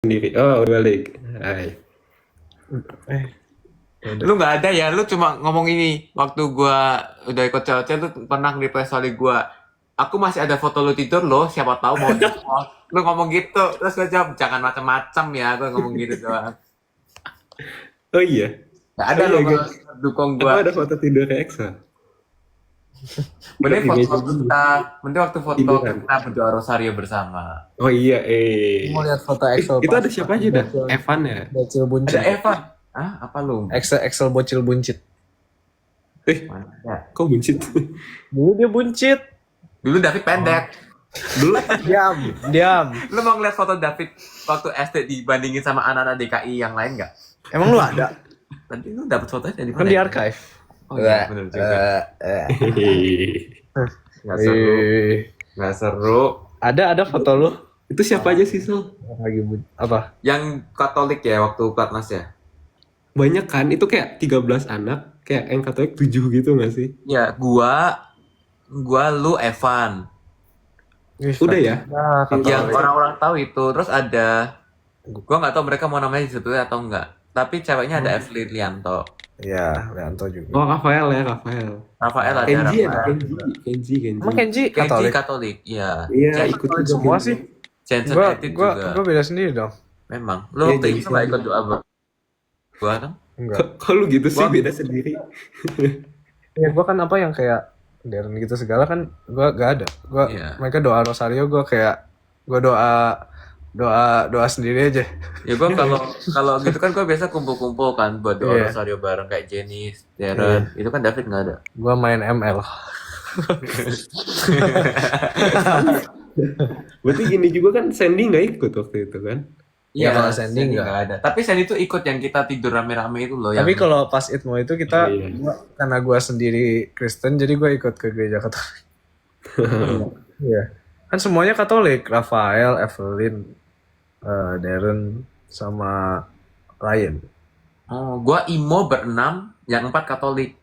sendiri. Oh, balik. Hai. Eh, udah. Lu nggak ada ya? Lu cuma ngomong ini. Waktu gua udah ikut cewek lu pernah nge-replay story gua. Aku masih ada foto lu tidur loh. Siapa tahu mau di Lu ngomong gitu. Terus gua jawab, jangan macam-macam ya. Gua ngomong gitu doang. Oh iya. Gak ada Oh lo iya, guys. dukung Aku gua. ada foto tidur kayak Eksa. Mending Di meja foto dulu. kita, mending waktu foto Tiduran. kita berdoa rosario bersama. Oh iya, Mau lihat foto Excel Itu ada siapa aja dah? bocil, Evan ya? bocil Ada buncit. Evan. Ah, apa lu? Excel bocil buncit. Mana ada? Kok buncit? Dulu dia buncit. Dulu David pendek. Dulu Diam. Lu mau ngeliat foto David waktu SD dibandingin sama anak-anak DKI yang lain nggak? Emang lu ada? Tadi lu dapet fotonya dari mana? Kan di ya? archive. Oh iya, bener juga. Nggak seru. Nggak seru. Ada foto lu itu siapa aja sih, Sol? lagi apa? Yang Katolik ya waktu Platnas ya? Banyak kan? Itu kayak 13 anak. Kayak yang Katolik 7 gitu gak sih? Ya, lu, Evan. Udah ya? Nah, Yang orang-orang tahu itu. Terus ada, gua nggak tahu mereka mau namanya disebutnya atau enggak. Tapi ceweknya ada Evelyn Lianto. Iya, Leanto juga. Oh, Rafael ya, Rafael. Rafael ada Kenji ada, Rafael. Kenji. Emang Kenji Kenji Katolik? Katolik, iya. Iya, Jensen ikut Katolik juga semua Kenji. sih. Jensen Gua Edit gua juga. gua beda sendiri dong. Memang. Lu Iya, waktu itu Jensen. nggak ikut doa gua kan? Enggak. Kok lu gitu sih, Wah. beda sendiri? Ya gua kan apa yang kayak Darren gitu segala kan gua gak ada. Gua Iya. mereka doa rosario gua kayak gua doa sendiri aja. Ya gua kalau gitu kan gua biasa kumpul-kumpul kan buat doa Iya. rosario bareng kayak Jenny, Darren. Itu kan David nggak ada. Gua main ML. Berarti gini juga kan, Sandy gak ikut waktu itu kan? Ya, Iya, kalau Sandy nggak. ada. Tapi Sandy tuh ikut yang kita tidur rame-rame itu loh. Tapi yang... kalau pas Itmo itu kita Iya. karena gua sendiri Kristen jadi gua ikut ke gereja Katolik. Iya. Kan semuanya Katolik, Rafael, Evelyn, Darren sama Ryan. Oh, gua imo berenam, yang 4 Katolik.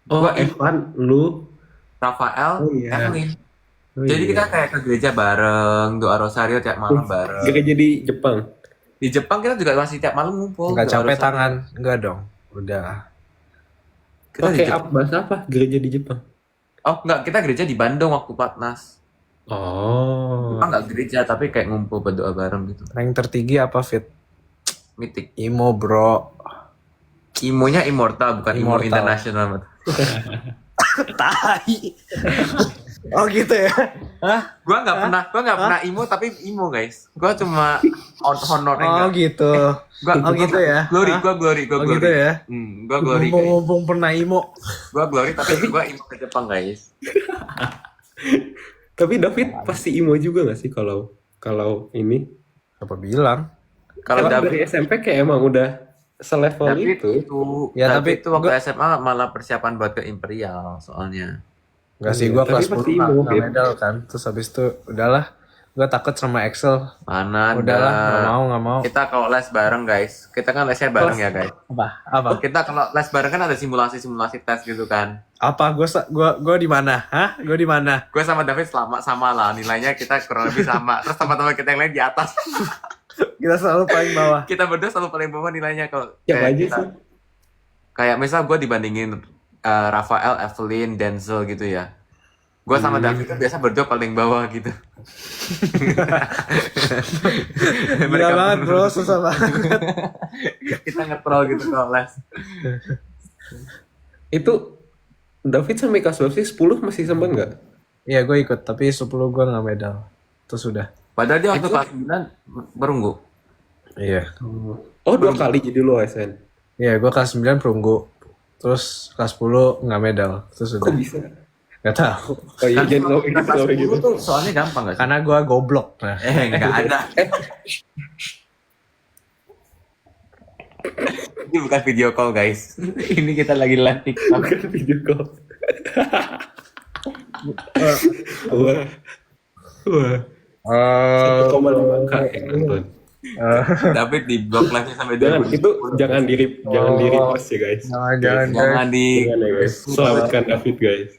Oh, Gua Evan, lu. Rafael, Oh, iya. Evelyn. Oh, Jadi iya. kita kayak ke gereja bareng, doa rosario tiap malam bareng. Gak jadi Jepang. Di Jepang kita juga masih tiap malam ngumpul. Enggak doa capek rosario. tangan, enggak dong. Udah. Kita di Oke, Jepang. bahasa apa? Gereja di Jepang. Oh, enggak, kita gereja di Bandung waktu Platnas. Oh. Kita enggak gereja tapi kayak ngumpul berdoa bareng gitu. Rank tertinggi apa Fit? Mitik. Imo bro. Imonya immortal bukan imo Immortal. internasional. Tai. Oh gitu ya? Hah? Gua nggak pernah imo tapi imo guys. Gua cuma honor Oh gitu. Oh gitu ya? Glory, Hah? gua glory. Oh gitu ya? Gua glory guys. Mumpung pernah Imo. Gua glory tapi gua imo ke Jepang guys. Tapi David pasti imo juga gak sih kalau ini? Apa bilang? Kalau Kalau David dari SMP kayak emang udah selevel David itu. Ya, Ya, David tapi itu waktu gua- SMA malah persiapan buat ke Imperial soalnya. Enggak sih, Iya, gua tapi kelas pasti 10 Imo, nggak Fit. medal kan. Terus habis itu udahlah. Gua takut sama Excel. Mana Udahlah, ada. nggak mau. Kita kalau les bareng guys. Kita kan lesnya bareng ya guys. Apa? Kita kalau les bareng kan ada simulasi tes gitu kan. Apa? Gua di mana? Hah? Gua di mana? Gue sama David sama lah nilainya kita kurang lebih sama. Terus teman-teman kita yang lain di atas. Kita selalu paling bawah. Kita berdua selalu paling bawah nilainya kalau Siapa kayak aja kita- sih? Kayak misal gue dibandingin Rafael, Evelyn, Denzel gitu ya. Gue sama David tuh biasa berdua paling bawah gitu. Gila banget bro, susah banget. Kita nge-troll gitu kalau les. Itu David sampai kelas berapa sih? 10 masih sempat nggak? Iya gue ikut, tapi 10 gue nggak medal. Terus sudah. Padahal dia waktu kelas 9 perunggu. Iya. Oh, 2 kali jadi lo SN. Iya, gue kelas 9 perunggu. Terus kelas 10 nggak medal. Terus Kok sudah. bisa? Nggak tahu. Oh iya, jangan ngomong gitu, Kelas ngomong 10 gitu. tuh soalnya gampang gak sih? Karena gue goblok. Nah. Nggak ada. Ini bukan video call guys. Ini kita lagi live TikTok. Bukan video call. Wah. Wah. 1,5K yang nonton. David di blok live-nya sampai Jangan, 2010. itu jangan di repost ya guys. Jangan. Jangan di Jangan ya guys. Selamatkan David guys.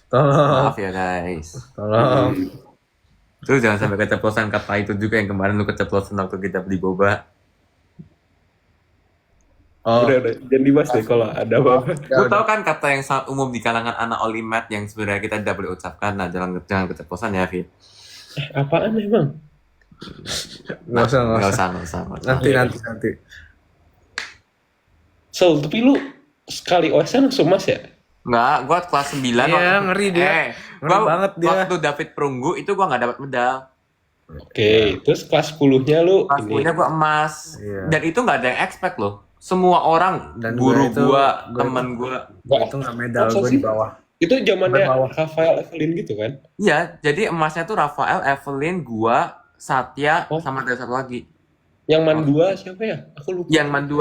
Tolong. maaf ya guys. Tolong. Terus jangan sampai keceplosan kata itu juga yang kemarin lu keceplosan waktu kita beli boba. Oh, Udah, jangan dibahas deh kalau ada apa-apa. Lu tau kan kata yang sangat umum di kalangan anak Olimet yang sebenarnya kita tidak boleh ucapkan. Nah, jangan keceplosan ya, Fit. Apaan emang? nggak usah. Nggak usah. Nanti. So, tapi lu sekali OS-an langsung mas ya? Enggak, gua kelas 9 Iya, ngeri dia. Ngeri banget dia. Waktu David perunggu itu gua nggak dapat medal. Oke, terus kelas 10-nya lu Kelas 10-nya gua emas. Iya. Dan itu nggak ada yang expect loh. Semua orang, Dan guru gua temen gua. Itu nggak medal Masa gue sih? di bawah. Itu zamannya Bawah. Rafael Evelyn gitu kan? Iya, jadi emasnya tuh Rafael, Evelyn, gua, Satya, Oh. sama ada satu lagi. Yang man 2 siapa ya? Aku lupa. Yang man 2,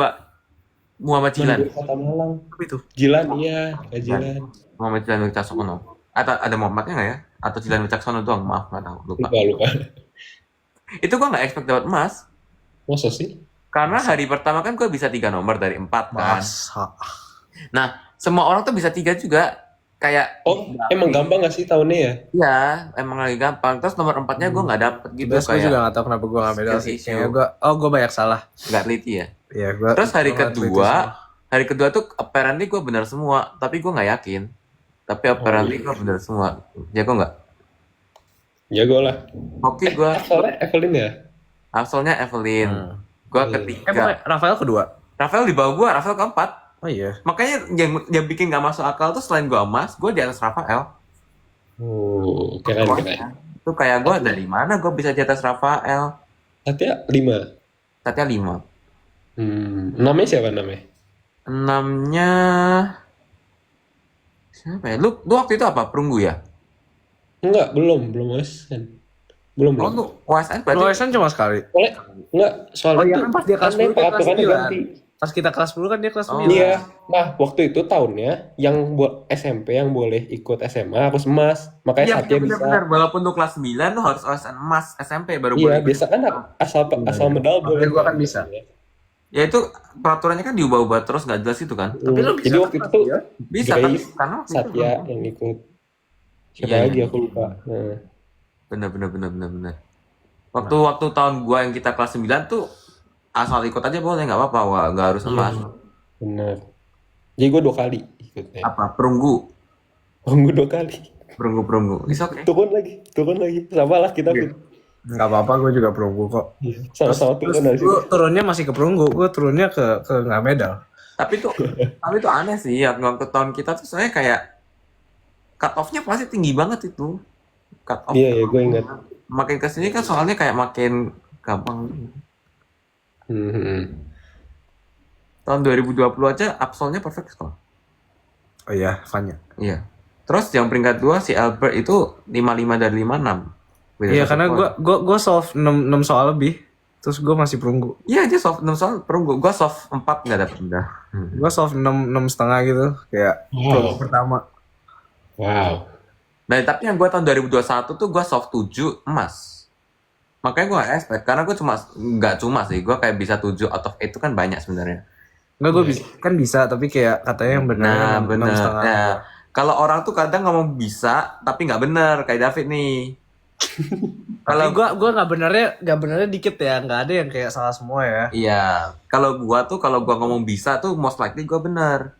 Muhammad Man Jilan. 2 Kota Malang. Apa itu? Jilan, iya. Kak Jilan. Muhammad Jilan Wicaksono. Atau ada Muhammadnya nggak ya? Atau Jilan Wicaksono doang? Maaf, nggak tahu, lupa. Lupa. Itu gua nggak expect dapat emas. Masa sih? Karena hari pertama kan gue bisa 3 nomor dari 4 kan. Masa. Nah, semua orang tuh bisa 3 juga. Kayak, Oh, emang gampang gak sih tahunnya ya? ya, emang lagi gampang. Terus nomor 4-nya gue nggak dapet gitu. Terus gue Kayak juga gak tau kenapa gue gak medal skill sih. issue. Kayaknya gue banyak salah. nggak teliti ya. Iya, gue. Terus hari gua nggak teliti kedua, semua. hari kedua tuh apparently gue benar semua. Tapi gue nggak yakin. Tapi apparently gue benar semua. Jago nggak? Jago lah. Oke, gue. Soalnya Evelyn ya? Asalnya Evelyn. Gue ketiga. Pokoknya Rafael kedua. Rafael di bawah gue, Rafael keempat. Oh iya. Makanya yang bikin nggak masuk akal tuh selain gue emas, gue di atas Rafael. Oh, keren. Itu kayak gue dari mana gue bisa di atas Rafael? Satya 5. Tatnya 5. Namanya siapa namanya? 6-nya siapa ya? Lu waktu itu apa? Perunggu ya? Enggak, belum OS-an. Belum. Oh, lu OSN berarti Lu cuma sekali. Soalnya, enggak, soalnya Oh iya tuh kan pas dia kelas aneh, 10 dia kelas peraturannya 9. ganti. Pas kita kelas 10 kan dia kelas Oh. 9. Iya. Nah, waktu itu tahunnya yang buat SMP yang boleh ikut SMA harus emas. Makanya Iya, Satya bisa. benar-benar. Walaupun lu kelas 9 lu harus OSN emas SMP baru Iya, boleh. biasa kan asal medal boleh. Makanya gua kan bisa. Ya itu peraturannya kan diubah-ubah terus nggak jelas itu kan? Tapi lu bisa Jadi kan waktu kelas itu tiga? Bisa Grace, kan? Karena waktu itu Satya yang ikut. Siapa Iya, lagi iya. aku lupa. Nah. benar. Waktu tahun gua yang kita kelas 9 tuh asal ikut aja boleh, nggak apa-apa. Wah, nggak harus emas. Bener. Jadi gue 2 kali ikutnya. Apa? Perunggu. Gue 2 kali. Perunggu. It's okay. Turun lagi. Sama lah kita. Enggak apa-apa, gue juga perunggu kok. Sama-sama Terus turun dari situ. gue turunnya masih ke perunggu, gue turunnya ke nggak medal. Tapi tuh aneh sih ya, waktu tahun kita tuh soalnya kayak cut off-nya pasti tinggi banget itu. Cut off. Iya, gue ingat. Makin kesini kan soalnya kayak makin gampang. Tahun 2020 aja absolnya perfect score. Oh iya, Fanya. Iya. Terus yang peringkat 2 si Albert itu 55 dari 56. Beda Iya, 1 karena poin. gue solve 6 soal lebih. Terus gue masih perunggu. Iya, dia soft 6 soal perunggu. Gua soft 4 nggak dapet benda. Gue solve 6 setengah gitu. Kayak perunggu pertama. Wow. Nah, tapi yang gua tahun 2021 tuh gua soft 7 emas. Makanya gua nggak expect karena gua nggak cuma sih, gua kayak bisa 7 out of 8 itu kan banyak sebenarnya. Enggak, gue bisa, kan bisa. Tapi kayak katanya yang benar Nah, 6 bener. setengah. Ya, kalau orang tuh kadang ngomong bisa tapi nggak bener kayak David nih. Kalau Kalau gue nggak benernya dikit ya. Nggak ada yang kayak salah semua ya. iya, kalau gua ngomong bisa tuh most likely gua bener.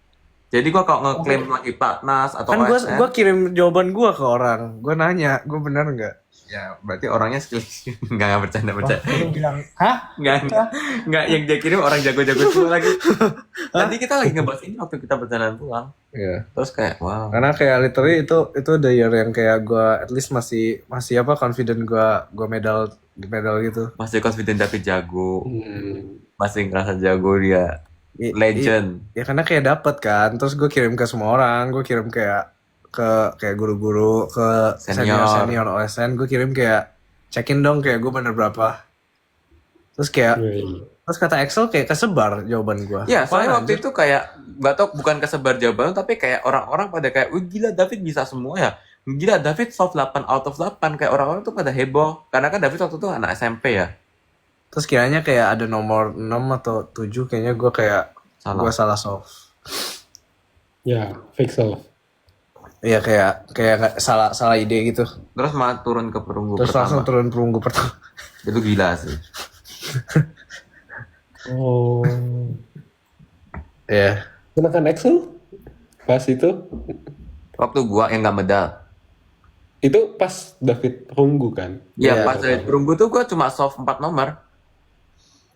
Jadi gua kalau ngeklaim lagi Platnas atau Kan OSN, gue kirim jawaban gue ke orang. Gue nanya, gue bener nggak? ya berarti orangnya skill nggak bercanda. Lu bilang, hah? Nggak yang dia kirim orang jago-jago semua lagi. Tadi kita lagi ngebahas ini waktu kita perjalanan pulang. Iya. Terus kayak wow. Karena kayak literally itu the year yang kayak gue at least masih apa confident gue medal gitu. Masih confident David jago. Masih ngerasa jago dia. Legend. Ya karena kayak dapet kan. Terus gue kirim ke semua orang. Gue kirim kayak guru-guru, ke Senior. senior OSN. Gue kirim kayak cekin dong kayak gue bener berapa. Terus kayak terus kata Excel kayak kesebar jawaban gue. Ya, soalnya waktu itu kayak nggak tau bukan kesebar jawaban tapi kayak orang-orang pada kayak, "Wih, gila David bisa semua ya." Gila David solve 8 out of 8 kayak orang-orang tuh pada heboh. Karena kan David waktu itu anak SMP ya. Terus kiranya kayak ada nomor 6 atau 7 kayaknya gue kayak Salah. gue salah solve. Ya, fake solve. Iya kayak nggak salah ide gitu. Terus malah turun ke perunggu Terus langsung pertama. turun perunggu pertama. Itu gila sih. Oh. Iya. Kenakan Excel pas itu Waktu gua yang nggak medal. itu pas David Runggu kan? Iya, Iya, pas dari perunggu tuh gua cuma soft 4 nomor.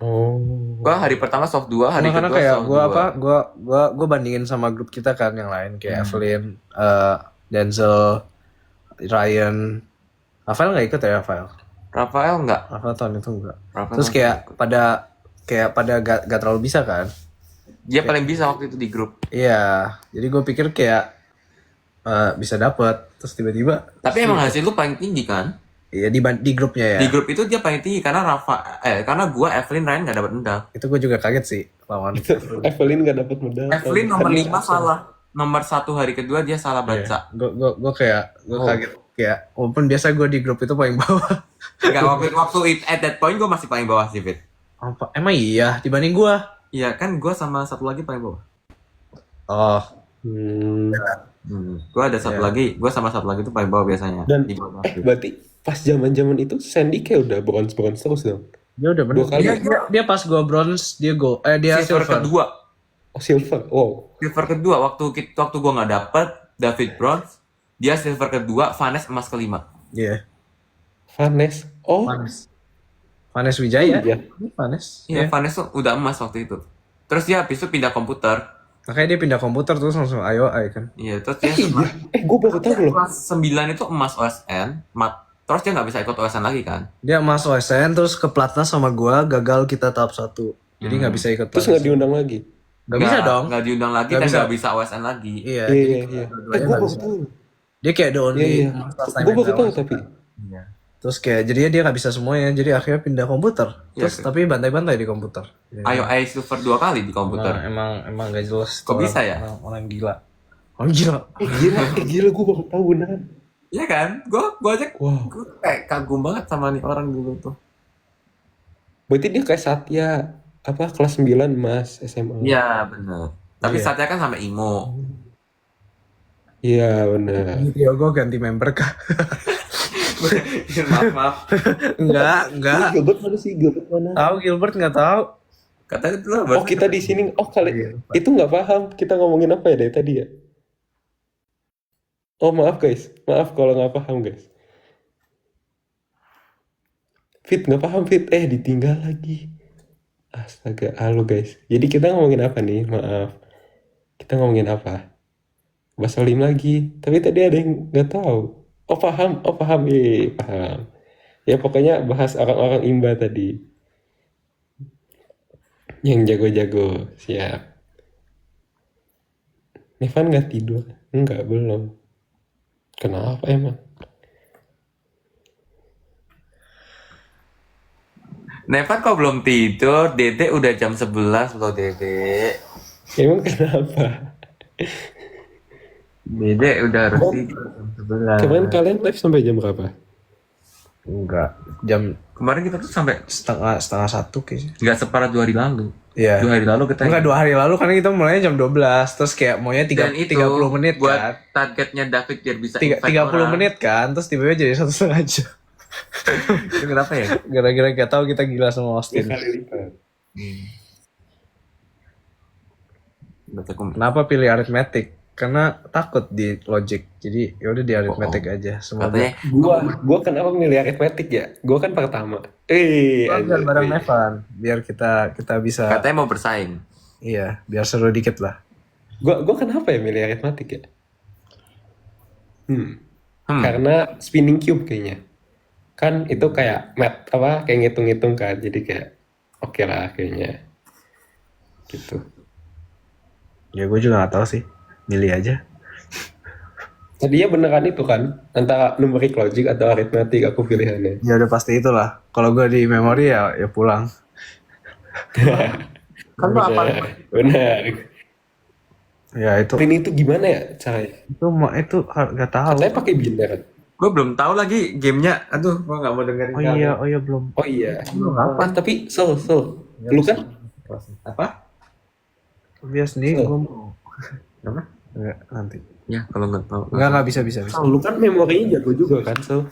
Oh. Gua hari pertama soft 2, hari Karena kedua kayak soft gue 2. gue bandingin sama grup kita kan yang lain kayak Evelyn, Denzel, Ryan, Rafael nggak ikut ya Rafael? Rafael enggak. Rafael tahun itu enggak. Rafael Terus tahun kayak pada gak terlalu bisa kan? Dia paling bisa waktu itu di grup. Iya, jadi gue pikir kayak bisa dapet, terus tiba-tiba Tapi emang hasil lu paling tinggi kan? iya di grupnya ya. Di grup itu dia paling tinggi karena karena gua Evelyn Ryan nggak dapat medal. Itu gue juga kaget sih lawan. Evelyn nggak dapat medal. Evelyn nomor Tadi 5 salah. Nomor 1 hari kedua dia salah baca. Gue kaget kayak walaupun biasa gue di grup itu paling bawah. Enggak, waktu at that point gua masih paling bawah sih, Fit. Apa? Emang iya dibanding gue? Iya kan gua sama satu lagi paling bawah. Oh, Gua ada satu lagi, gua sama satu lagi tuh paling bawah biasanya. Dan Di bawah. berarti pas zaman itu Sandy kayak udah bronze terus dong. dia udah bener. Dua kali. Dia pas gue bronze, dia Silver silver. kedua. Oh, silver. Wow. Silver kedua waktu gua nggak dapet David bronze, dia silver kedua, Vanes emas kelima. Iya. Vanes. Oh. Vanes Wijaya. Iya. Vanes. Iya, Vanes tuh udah emas waktu itu. Terus dia habis itu pindah komputer. Makanya dia pindah komputer terus langsung IOI kan. Iya, terus dia Iya. Gue baru tahu loh. kelas 9 itu emas OSN, terus dia nggak bisa ikut OSN lagi kan? Dia masuk OSN terus ke Platnas sama gua, gagal kita tahap 1. Jadi nggak bisa ikut Terus nggak diundang lagi. Nggak bisa dong. Nggak diundang lagi Nggak dan bisa. nggak bisa OSN lagi. Iya. Iya, jadi iya, iya. dua-duanya Gue nggak baru bisa. tahu. Dia kayak the only Iya, iya. last time Gue baru yang tahu lewat. tapi. Iya. Terus kayak jadinya dia nggak bisa semuanya, jadi akhirnya pindah komputer. Iya, Terus sih. tapi bantai-bantai di komputer. IOI silver 2 kali di komputer. Emang gak jelas. Kok Itu bisa ya? Orang gila. Orang gila. Gila gue baru tahu beneran. Iya kan? Gua aja Wow. gua kayak kagum banget sama nih orang dulu tuh. Berarti dia kayak Satya apa kelas 9 Mas SMA. Iya, bener. Tapi Iya. saatnya kan sama Imo. Iya, benar. Iya, gue ganti member kah? Maaf. Enggak. Gilbert mana sih? Gilbert mana? Tahu Gilbert nggak tahu. Katanya itu Oh, kita di sini. Oh, kali itu nggak paham. Kita ngomongin apa ya dari tadi ya? Oh, maaf guys. Maaf kalau nggak paham guys. Fit nggak paham Fit. Ditinggal lagi. Astaga, halo guys. Jadi kita ngomongin apa nih? Maaf. Kita ngomongin apa? Bahasa Lim lagi. Tapi tadi ada yang nggak tahu. Oh paham. Paham. Ya pokoknya bahas orang-orang imba tadi. Yang jago-jago. Siap. Nevan nggak tidur? Enggak, belum. Kenapa emang? Nevan kok belum tidur? Dede udah jam 11 loh, Dede. Emang kenapa? Dede udah harus tidur jam 11. Kemarin kalian live sampai jam berapa? Enggak. Jam Kemarin kita tuh sampai setengah 1 kayaknya. nggak separah 2 hari lalu. Iya. 2 hari lalu kita Enggak 2 hari lalu karena kita mulainya jam 12. Terus kayak maunya dan itu 30 menit buat kan. targetnya David biar bisa 30 orang. menit kan. Terus tiba-tiba jadi 1,5 jam. Itu kenapa ya? Gara-gara gak tahu kita gila sama Austin. lipat. Kenapa pilih aritmetik? Karena takut di logic. Jadi ya udah di aritmetik aja. Katanya Semoga Gua kenapa milih aritmetik ya? Gua kan pertama. biar Anjir. bareng Nevan. Biar kita bisa katanya mau bersaing. iya, biar seru dikit lah. Gua kenapa ya milih aritmetik ya? Hmm. Karena spinning cube kayaknya. Kan itu kayak kayak ngitung-ngitung kan. Jadi kayak oke lah kayaknya. Gitu. Ya gue juga gak tahu sih. Milih aja. Tadinya beneran itu kan antara numeric logic atau aritmetik aku pilihannya. Ya udah pasti itulah. Kalau gue di memori ya pulang. Kan lo apa? Benar. Ya itu Ini itu gimana ya caranya? itu gak tahu. Katanya pakai binder. Gue belum tahu lagi gamenya. Aduh, gue nggak mau dengerin. Oh iya belum. Oh iya. Apa? Tapi lu kan Apa? Bias nih So. gue mau. Apa? Enggak nanti. Ya kalau nggak tahu. Enggak bisa. Lu kan memorinya jago juga kan, so.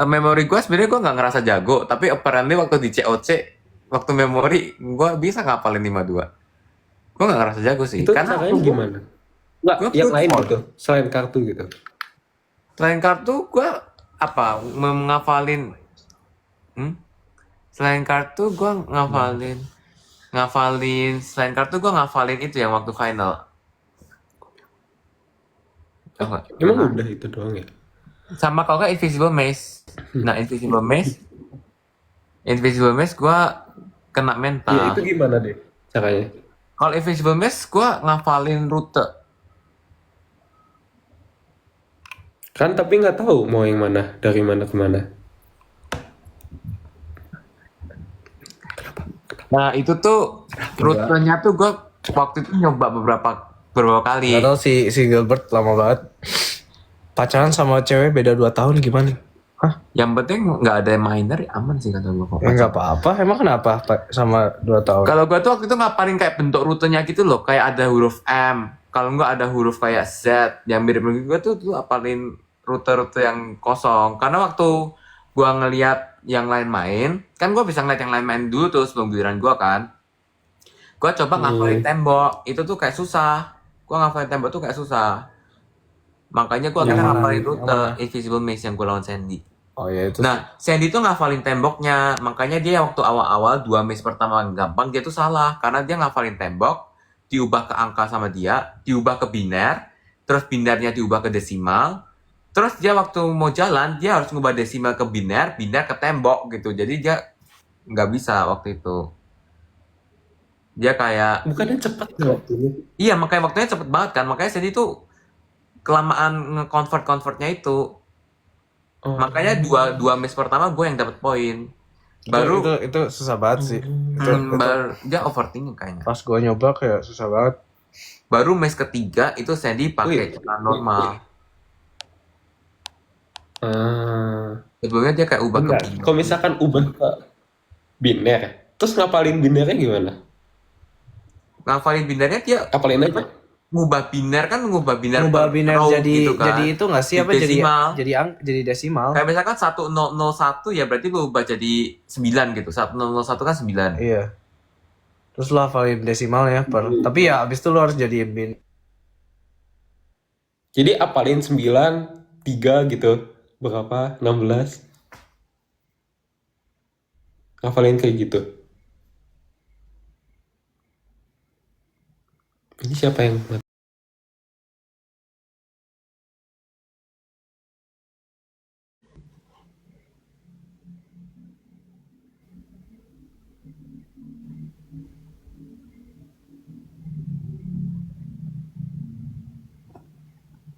Memori gue sebenarnya gue nggak ngerasa jago, tapi apparently waktu di COC, waktu memori gue bisa ngapalin 52. Gue nggak ngerasa jago sih, Itu karena caranya gimana? Nggak, gue yang brute lain force. gitu, selain kartu gitu. Selain kartu gue apa ngafalin, selain kartu gue ngafalin selain kartu gue ngafalin itu yang waktu final. Tau nggak? Emang Nah, udah itu doang ya? sama kalau nggak Invisible Maze. Nah Invisible Maze gue kena Ya mental. itu gimana deh caranya? Kalau Invisible Maze gue ngafalin rute. Kan tapi nggak tahu mau yang mana, dari mana ke mana. Nah itu tuh rutenya tuh gue waktu itu nyoba beberapa kali. Gak tau si Gilbert lama banget. Pacaran sama cewek beda 2 tahun gimana? Hah? Yang penting nggak ada minor, aman sih kata gue kok. Ya nggak apa-apa. Emang kenapa sama 2 tahun? Kalau gue tuh waktu itu ngapalin kayak bentuk rutenya gitu loh, kayak ada huruf M. Kalau nggak ada huruf kayak Z yang mirip-mirip, gue tuh apalin rute-rute yang kosong. Karena waktu gue ngeliat yang lain main, kan gue bisa ngeliat yang lain main dulu tuh sebelum giliran gue kan. Gue coba ngafalin tembok, itu tuh kayak susah. Gue ngafalin tembok tuh kayak susah. Makanya gue akhirnya ngafalin rute Invisible Maze yang gue lawan Sandy. Oh ya itu. Nah, Sandy tuh ngafalin temboknya. Makanya dia waktu awal-awal 2 maze pertama gampang, dia tuh salah. Karena dia ngafalin tembok, diubah ke angka sama dia, diubah ke biner, terus binernya diubah ke desimal. Terus dia waktu mau jalan, dia harus ngubah desimal ke biner, biner ke tembok gitu. Jadi dia nggak bisa waktu itu. Dia kayak... Bukannya cepat ya waktunya? Iya, makanya waktunya cepet banget kan. Makanya Sandy tuh kelamaan nge-convert-convertnya itu. Oh. Makanya dua match pertama gue yang dapat poin. Baru itu susah banget sih. baru dia overthinking kayaknya. Pas gue nyoba kayak susah banget. Baru match ketiga itu Sandy pakai cara normal. Sebelumnya dia kayak ubah ke Bentar. biner. Kalau misalkan ubah ke biner, terus ngapalin binernya gimana? Ngafalin binernya dia Apalin aja. ngubah biner Ngubah biner row jadi gitu kan. jadi itu nggak sih apa Desimal. jadi desimal. Kayak misalkan 1001 ya berarti lu ubah jadi 9 gitu. 1001 kan 9. Iya. Terus lo hafalin desimalnya tapi ya abis itu lo harus jadiin bin. Jadi apalin 9, 3 gitu. Berapa? 16. Ngafalin kayak gitu. Ini siapa yang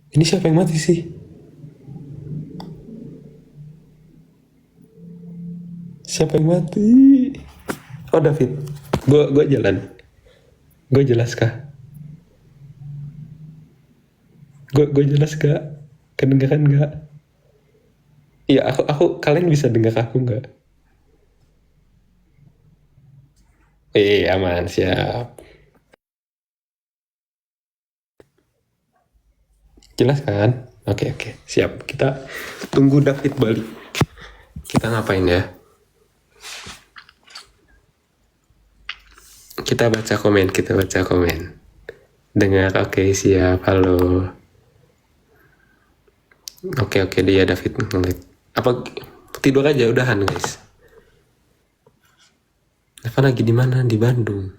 Ini siapa yang mati sih? Siapa yang mati? Oh David. Gue jalan. Gue jelas kah? Gue jelas gak? Kedengaran gak? Iya, aku kalian bisa dengar aku nggak? Aman, siap. Jelas kan? Oke, siap. Kita tunggu David balik. Kita ngapain ya? Kita baca komen. Dengar, oke, siap. Halo. Oke, dia David ngeliat. Apa tidur aja udahan guys? Evan lagi di mana? Di Bandung.